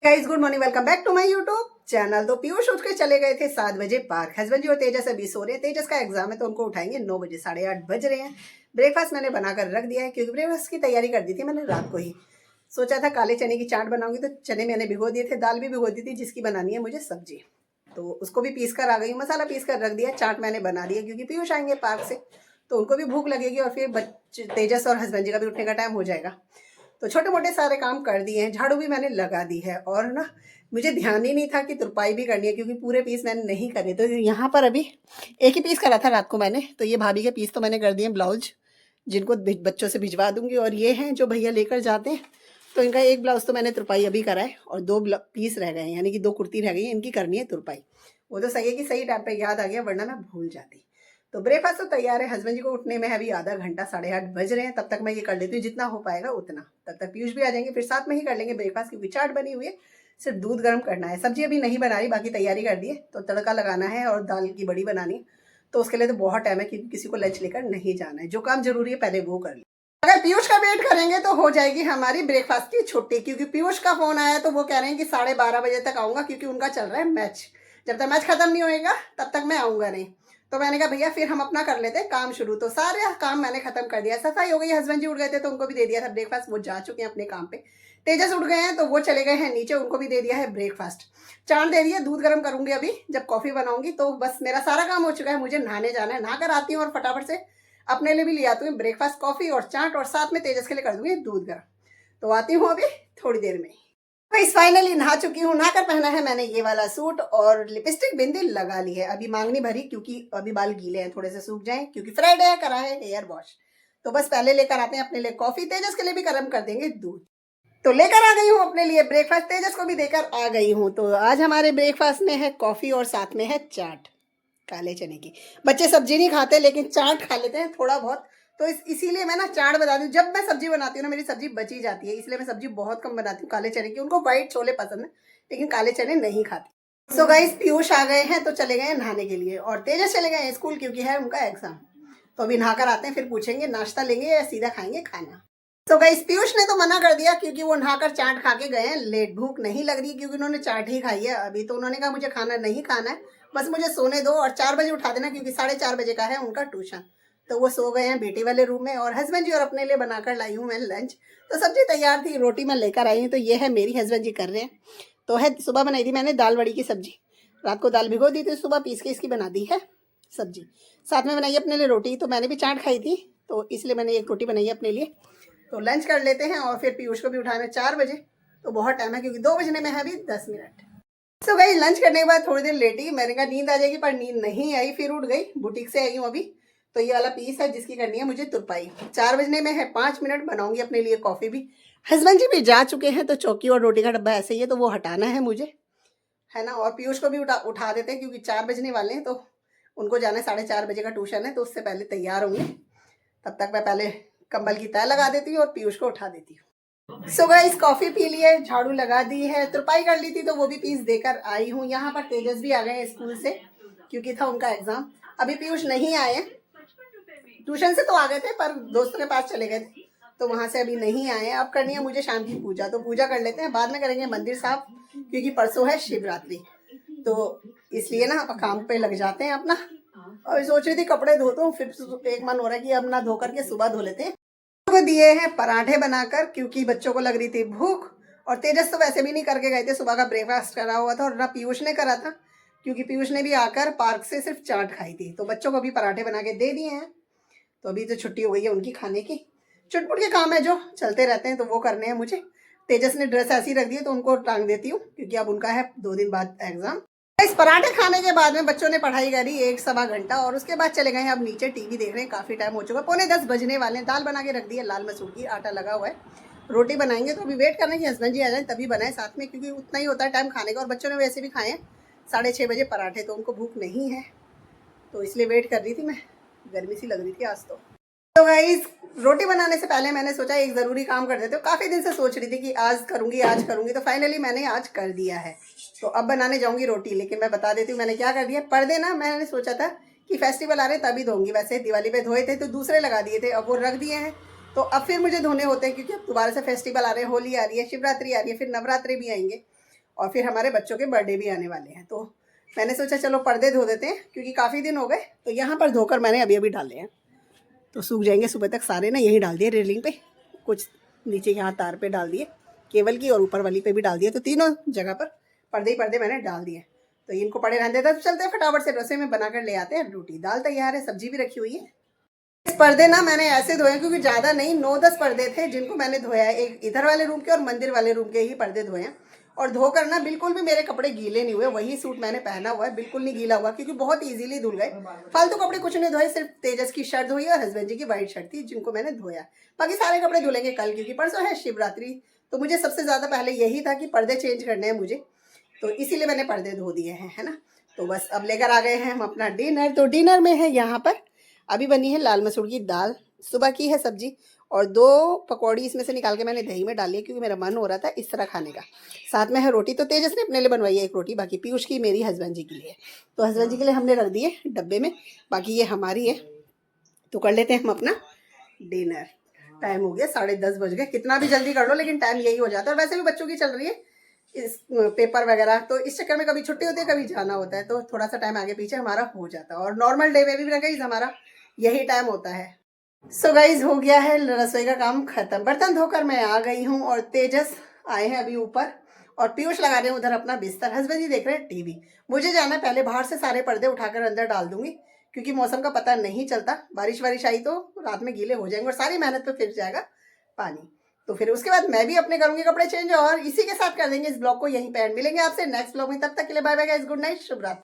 Guys good morning, welcome back to my YouTube channel. तो पीयूष उठ के चले गए थे 7 बजे पार्क। हस्बैंड जी और तेजस अभी सो रहे हैं। तेजस का एग्जाम है तो उनको उठाएंगे 9 बजे, 8:30 बज रहे हैं। ब्रेकफास्ट मैंने बनाकर रख दिया है क्योंकि ब्रेकफास्ट की तैयारी कर दी थी मैंने रात को ही। सोचा था काले चने की चाट बनाऊंगी तो चने मैंने भिगो दिए थे, दाल भी भिगो दी थी जिसकी बनानी है मुझे सब्जी। तो उसको भी पीस कर आ गई, मसाला पीस कर रख दिया। चाट मैंने बना दिया क्योंकि पीयूष आएंगे पार्क से तो उनको भी भूख लगेगी और फिर बच्चे तेजस और हस्बैंड जी का भी उठने का टाइम हो जाएगा। तो छोटे मोटे सारे काम कर दिए हैं, झाड़ू भी मैंने लगा दी है। और ना मुझे ध्यान ही नहीं था कि तुरपाई भी करनी है क्योंकि पूरे पीस मैंने नहीं करे। तो यहाँ पर अभी एक ही पीस करा था रात को मैंने, तो ये भाभी के पीस तो मैंने कर दिए ब्लाउज, जिनको बच्चों से भिजवा दूंगी। और ये हैं जो भैया लेकर जाते हैं, तो इनका एक ब्लाउज तो मैंने तुरपाई अभी करा है और 2 पीस रह गए हैं, यानी कि 2 कुर्ती रह गई हैं, इनकी करनी है तुरपाई। वो तो सही है कि सही टाइम पे याद आ गया, वरना मैं भूल जाती। तो ब्रेकफास्ट तो तैयार है। हस्बैंड जी को उठने में अभी आधा घंटा, 8:30 बज रहे हैं। तब तक मैं ये कर लेती हूँ जितना हो पाएगा उतना। तब तक पीयूष भी आ जाएंगे, फिर साथ में ही कर लेंगे ब्रेकफास्ट क्योंकि चाट बनी हुई है, सिर्फ दूध गर्म करना है। सब्जी अभी नहीं बना रही, बाकी तैयारी कर दी है। तो तड़का लगाना है और दाल की बड़ी बनानी है, तो उसके लिए तो बहुत टाइम है क्योंकि किसी को लंच लेकर नहीं जाना है। जो काम जरूरी है पहले वो कर ले। अगर पीयूष का वेट करेंगे तो हो जाएगी हमारी ब्रेकफास्ट की छुट्टी, क्योंकि पीयूष का फोन आया तो वो कह रहे हैं कि 12:30 बजे तक आऊंगा क्योंकि उनका चल रहा है मैच। जब तक मैच खत्म नहीं होएगा तब तक मैं आऊंगा नहीं। तो मैंने कहा भैया फिर हम अपना कर लेते हैं काम शुरू। तो सारे काम मैंने खत्म कर दिया, सफाई हो गई। हस्बैंड जी उठ गए थे तो उनको भी दे दिया था ब्रेकफास्ट, वो जा चुके हैं अपने काम पे। तेजस उठ गए हैं तो वो चले गए हैं नीचे, उनको भी दे दिया है ब्रेकफास्ट। चाट दे दिया, दूध गर्म करूंगी अभी जब कॉफी बनाऊंगी। तो बस मेरा सारा काम हो चुका है, मुझे नहाने जाना है। नहा कर आती हूँ और फटाफट से अपने लिए भी ले आती हूँ ब्रेकफास्ट, कॉफी और चाट, और साथ में तेजस के लिए कर दूंगी दूध गर्म। तो आती हूँ अभी थोड़ी देर में। गाइस फाइनली नहा चुकी हूँ। नहाकर पहना है मैंने ये वाला सूट और लिपस्टिक बिंदी लगा ली है। अभी मांग नहीं भरी क्योंकि अभी बाल गीले हैं, थोड़े से सूख जाएं क्योंकि फ्राइडे है, करा है हेयर वॉश। तो बस पहले लेकर आते हैं अपने लिए कॉफी, तेजस के लिए भी गर्म कर देंगे दूध। तो लेकर आ गई हूँ अपने लिए ब्रेकफास्ट, तेजस को भी देकर आ गई हूँ। तो आज हमारे ब्रेकफास्ट में है कॉफी और साथ में है चाट काले चने की। बच्चे सब्जी नहीं खाते लेकिन चाट खा लेते हैं थोड़ा बहुत। तो इसीलिए मैं ना चाट बता दूँ, जब मैं सब्जी बनाती हूँ ना मेरी सब्जी बची जाती है, इसलिए मैं सब्जी बहुत कम बनाती हूँ काले चने की। उनको व्हाइट छोले पसंद है लेकिन काले चने नहीं खाते। सो गाइस पीयूष आ गए हैं तो चले गए नहाने के लिए और तेजस चले गए स्कूल क्योंकि है उनका एग्जाम। तो अभी नहाकर आते हैं, फिर पूछेंगे नाश्ता लेंगे या सीधा खाएंगे खाना। तो गाइस पीयूष ने तो मना कर दिया क्योंकि वो नहाकर चाट खा के गए हैं लेट। भूख नहीं लग रही क्योंकि उन्होंने चाट ही खाई है अभी। तो उन्होंने कहा मुझे खाना नहीं खाना है, बस मुझे सोने दो और 4 बजे उठा देना क्योंकि 4:30 बजे का है उनका ट्यूशन। तो वो सो गए हैं बेटी वाले रूम में। और हस्बैंड जी और अपने लिए बनाकर लाई हूँ मैं लंच। तो सब्जी तैयार थी, रोटी मैं लेकर आई हूँ। तो ये है मेरी, हस्बैंड जी कर रहे हैं। तो है सुबह बनाई थी मैंने दाल बड़ी की सब्जी, रात को दाल भिगो दी थी, सुबह पीस के इसकी बना दी है सब्जी। साथ में बनाई अपने लिए रोटी। तो मैंने भी चाट खाई थी तो इसलिए मैंने एक रोटी बनाई अपने लिए। तो लंच कर लेते हैं और फिर पीयूष को भी उठाना है 4 बजे। तो बहुत टाइम है क्योंकि 2 बजने में है अभी 10 मिनट। सो गई लंच करने के बाद थोड़ी देर लेटी, मैंने कहा नींद आ जाएगी पर नींद नहीं आई। फिर उठ गई, बुटीक से आई हूँ अभी। तो ये वाला पीस है जिसकी करनी है मुझे तुरपाई। 4 बजने में है, 5 मिनट बनाऊंगी अपने लिए कॉफी भी। हस्बैंड जी भी जा चुके हैं तो चौकी और रोटी का डब्बा ऐसे ही है तो वो हटाना है मुझे, है ना। और पीयूष को भी उठा देते हैं क्योंकि 4 बजने वाले हैं। तो उनको जाना है 4:30 बजे का ट्यूशन है, तो उससे पहले तैयार होंगे। तब तक मैं पहले कंबल की तय लगा देती हूँ और पीयूष को उठा देती हूँ। सो गाइस कॉफी पी ली है, झाड़ू लगा दी है, तुरपाई कर ली थी तो वो भी पीस देकर आई हूँ। यहाँ पर तेजस भी आ गए हैं स्कूल से क्योंकि था उनका एग्जाम। अभी पीयूष नहीं आए, ट्यूशन से तो आ गए थे पर दोस्तों के पास चले गए थे तो वहां से अभी नहीं आए। अब करनी है मुझे शाम की पूजा, तो पूजा कर लेते हैं, बाद में करेंगे मंदिर साफ क्योंकि परसों है शिवरात्रि। तो इसलिए ना काम पे लग जाते हैं अपना। और सोच रही थी कपड़े धोता हूँ, फिर एक मन हो रहा है कि अब ना धो करके सुबह धो लेते हैं। को दिए हैं पराठे बनाकर क्योंकि बच्चों को लग रही थी भूख। और तेजस तो वैसे भी नहीं करके गए थे, सुबह का ब्रेकफास्ट करा हुआ था और ना पीयूष ने करा था क्योंकि पीयूष ने भी आकर पार्क से सिर्फ चाट खाई थी। तो बच्चों को भी पराठे बना के दे दिए हैं। तो अभी तो छुट्टी हो गई है उनकी खाने की। चुटपुट के काम है जो चलते रहते हैं तो वो करने हैं मुझे। तेजस ने ड्रेस ऐसी रख दी है तो उनको टांग देती हूँ क्योंकि अब उनका है 2 दिन बाद एग्जाम। इस पराठे खाने के बाद में बच्चों ने पढ़ाई करी 1-1.25 घंटा और उसके बाद चले गए हैं अब नीचे टीवी देख रहे हैं। काफ़ी टाइम हो चुका है, 9:45 बजने वाले हैं। दाल बना के रख दी है लाल मसूर की, आटा लगा हुआ है। रोटी बनाएंगे तो अभी वेट करने की हस्बैंड जी आ जाए तभी बनाए साथ में क्योंकि उतना ही होता है टाइम खाने का। और बच्चों ने वैसे भी खाए हैं 6:30 बजे पराठे, तो उनको भूख नहीं है तो इसलिए वेट कर रही थी मैं। गर्मी सी लग रही थी आज तो गाइस रोटी बनाने से पहले मैंने सोचा एक ज़रूरी काम कर देते हो। काफ़ी दिन से सोच रही थी कि आज करूँगी तो फाइनली मैंने आज कर दिया है। तो अब बनाने जाऊँगी रोटी, लेकिन मैं बता देती हूँ मैंने क्या कर दिया। पर्दे ना मैंने सोचा था कि फेस्टिवल आ रहे तभी धोऊंगी, वैसे दिवाली पे धोए थे तो दूसरे लगा दिए थे, अब वो रख दिए हैं। तो अब फिर मुझे धोने होते हैं क्योंकि अब दोबारा से फेस्टिवल आ रहे हैं, होली आ रही है, शिवरात्रि आ रही है, फिर नवरात्रि भी आएंगे। और फिर हमारे बच्चों के बर्थडे भी आने वाले हैं, तो मैंने सोचा चलो पर्दे धो देते हैं क्योंकि काफ़ी दिन हो गए। तो यहाँ पर धोकर मैंने अभी अभी डाले हैं, तो सूख जाएंगे सुबह तक सारे ना। यहीं डाल दिए रेलिंग पे, कुछ नीचे यहाँ तार पे डाल दिए केबल की, और ऊपर वाली पे भी डाल दिए। तो तीनों जगह पर पर्दे ही पर्दे मैंने डाल दिए। तो इनको पड़े रहने देते, तो चलते हैं फटाफट से रसोई में बनाकर ले आते हैं रोटी। दाल तैयार है, सब्जी भी रखी हुई है। इस पर्दे ना मैंने ऐसे धोए क्योंकि ज़्यादा नहीं, 9-10 पर्दे थे जिनको मैंने धोया है। एक इधर वाले रूम के और मंदिर वाले रूम के ही पर्दे धोए हैं। और धोकर ना बिल्कुल भी मेरे कपड़े गीले नहीं हुए। वही सूट मैंने पहना हुआ है, बिल्कुल नहीं गीला हुआ क्योंकि बहुत इजीली धुल गए। फालतू कपड़े कुछ नहीं धोए, सिर्फ तेजस की शर्ट धोई और हस्बैंड जी की वाइट शर्ट थी जिनको मैंने धोया। बाकी सारे कपड़े धुलेंगे कल, क्योंकि परसों है शिवरात्रि। तो मुझे सबसे ज़्यादा पहले यही था कि पर्दे चेंज करने हैं मुझे, तो इसीलिए मैंने पर्दे धो दिए हैं, है ना। तो बस अब लेकर आ गए हैं हम अपना डिनर। तो डिनर में है यहाँ पर अभी बनी है लाल मसूर की दाल, सुबह की है सब्जी, और 2 पकौड़ी इसमें से निकाल के मैंने दही में डाली है क्योंकि मेरा मन हो रहा था इस तरह खाने का। साथ में है रोटी, तो तेजस ने अपने लिए बनवाई है 1 रोटी, बाकी पीयूष की, मेरी, हस्बैंड जी के लिए। तो हस्बैंड जी के लिए हमने रख दिए डब्बे में, बाकी ये हमारी है। तो कर लेते हैं हम अपना डिनर। टाइम हो गया 10:30 बज गए। कितना भी जल्दी कर लो लेकिन टाइम यही हो जाता है। और वैसे भी बच्चों की चल रही है इस पेपर वगैरह, तो इस चक्कर में कभी छुट्टी होती है कभी जाना होता है, तो थोड़ा सा टाइम आगे पीछे हमारा हो जाता है। और नॉर्मल डे में भी गाइस हमारा यही टाइम होता है। सो गाइज हो गया है रसोई का काम खत्म। बर्तन धोकर मैं आ गई हूँ और तेजस आए हैं अभी ऊपर, और पीयूष लगा रहे हैं उधर अपना बिस्तर। हस्बैंड जी देख रहे हैं टीवी। मुझे जाना है, पहले बाहर से सारे पर्दे उठाकर अंदर डाल दूंगी क्योंकि मौसम का पता नहीं चलता। बारिश वारिश आई तो रात में गीले हो जाएंगे और सारी मेहनत पे फिर जाएगा पानी। तो फिर उसके बाद मैं भी अपने करूंगी कपड़े चेंज, और इसी के साथ कर देंगे इस ब्लॉग को यहीं पे एंड। मिलेंगे आपसे नेक्स्ट ब्लॉग में, तब तक के लिए bye bye guys, good night, शुभ रात्रि।